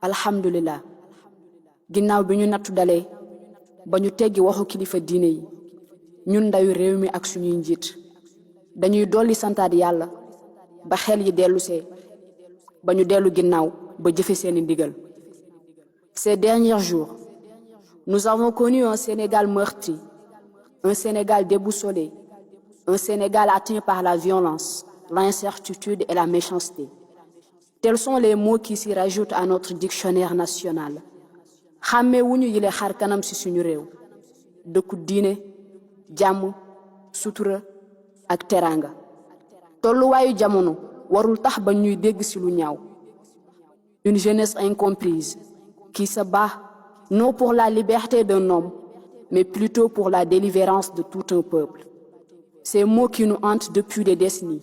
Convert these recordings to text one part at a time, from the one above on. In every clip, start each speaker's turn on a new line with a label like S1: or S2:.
S1: alhamdulillah ginnaaw bi ñu nattu dalee ba ñu teggi waxu kilifa diine yi ñun ndawi réew mi ak suñuy njiit dañuy dolli santaat yàlla ba xel yi dellusee ba ñu dellu ginnaaw ba jëfe seeni ndigal. Ces derniers jours, nous avons connu un Sénégal meurtri, un Sénégal déboussolé, un Sénégal atteint par la violence, l'incertitude et la méchanceté. Tels sont les mots qui s'y rajoutent à notre dictionnaire national. Xàmmee wuñu yile xar kanam ci suñu réew dëkku diine jàmm sutura ak teranga tolluwaayu jamono warul tax ba ñuy dégg ci lu ñaaw. Une jeunesse incomprise qui se bat non pour la liberté d'un homme mais plutôt pour la délivrance de tout un peuple. Ces mots qui nous hantent depuis des décennies: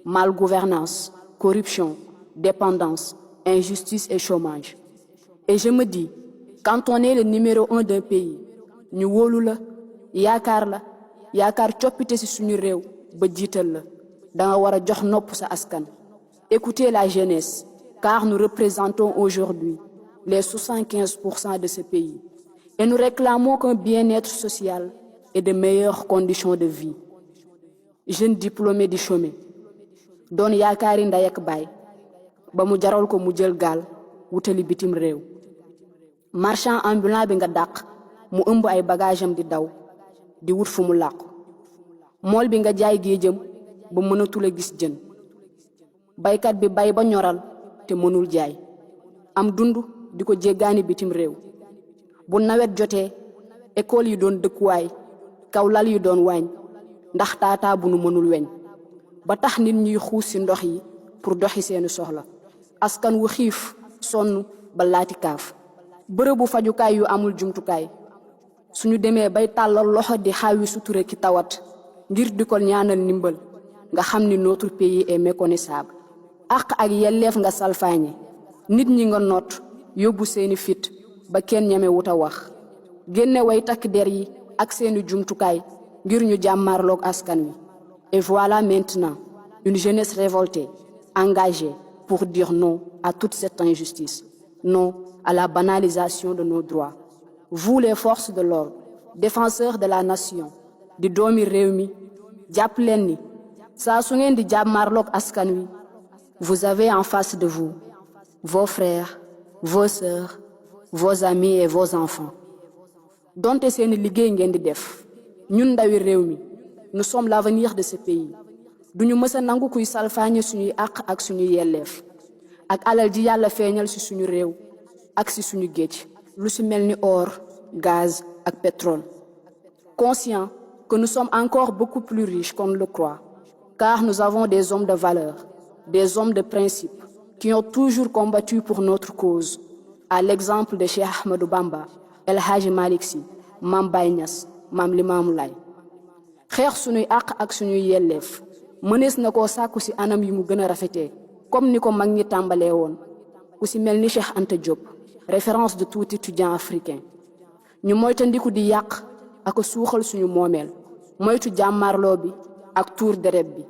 S1: malgouvernance, corruption, dépendance, injustice et chômage. Et je me dis, quand on est le numéro 1 d'un pays, ñu wóolu la yaakaar coppite ci suñu réew ba jiital la danga war a jox nopp sa askan. Écoutez la jeunesse, car nous représentons aujourd'hui les 75% de ce pays et nous réclamons qu'un bien-être social et de meilleures conditions de vie. Jeune diplômé di chômé doon yaakaari ndey ak baay ba mu jaral ko mu jël gaal wutali bitim réew. Marchand ambulant bi nga dàq mu ëmb ay bagageam di daw di wut fu mu làqu. mool bi nga jaay géejam ba mënatul a gis jën. baykat bi bay ba ñoral te mënul jaay am dund di ko jéggaani bitim réew. bu nawet jotee école yi doon dëkkuwaay kaw lal yi doon waañ ndax taataa bu nu mënul weñ ba tax nit ñuy xuus ci ndox yi pour doxi seeni soxla. askan wu xiif sonn ba laati kaaf. bërëbu fajukaay yu amul jumtukaay suñu demee bay tàllal loxo di xaawi sutura ki tawat ngir di ko ñaanal ndimbal nga xam ni notre pays est méconnaissable. àq ak yelleef nga salfaañe nit ñi nga noot yóbbu seeni fit ba kenn ñeme wuta wax. génne way takk der yi ak seeni jumtukaay ngir ñu jàmmarloog askan wi. Et voilà maintenant une jeunesse révoltée, engagée pour dire non à toute cette injustice, non à la banalisation de nos droits. Vous les forces de l'ordre, défenseurs de la nation, di doomi réew mi jàpp leen ni saa su ngeen di jàmmarloog askan wi, vous avez en face de vous vos frères, vos sœurs, vos amis et vos enfants. donte seeni liggéey ngeen di def ñun ndawi réew mi nous sommes l'avenir de ce pays. duñu mës a nangu kuy salfaañe suñuy àq ak suñuy yelleef ak alal ji yàlla feeñal ci suñu réew ak ci suñu géej lu ci mel ni or gaz ak pétrole. Conscient que nous sommes encore beaucoup plus riches qu'on ne le croit, car nous avons des hommes de valeur, des hommes de principe qui ont toujours combattu pour notre cause, à l'exemple de Cheikh Ahmadou Bamba, El Hadji Malick Sy, Mame Baye Niass, Mame Limamou Laye. xeex suñuy àq ak suñuy yelleef mënees na koo sàkku ci anam yi mu gën a rafetee comme ni ko mag ñi tàmbalee woon ku ci mel ni Cheikh Anta Diop, référence de tout étudiant africain. ñu moytandiku di yàq ak suuxal suñu moomeel moytu jàmmarloo bi ak tuur deret bi.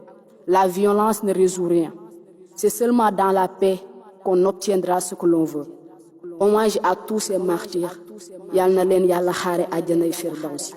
S1: La violence ne résout rien. C'est seulement dans la paix qu'on obtiendra ce que l'on veut. Hommage à tous ces martyrs. Yal na leen yàlla xaare àjjanay firdawsi.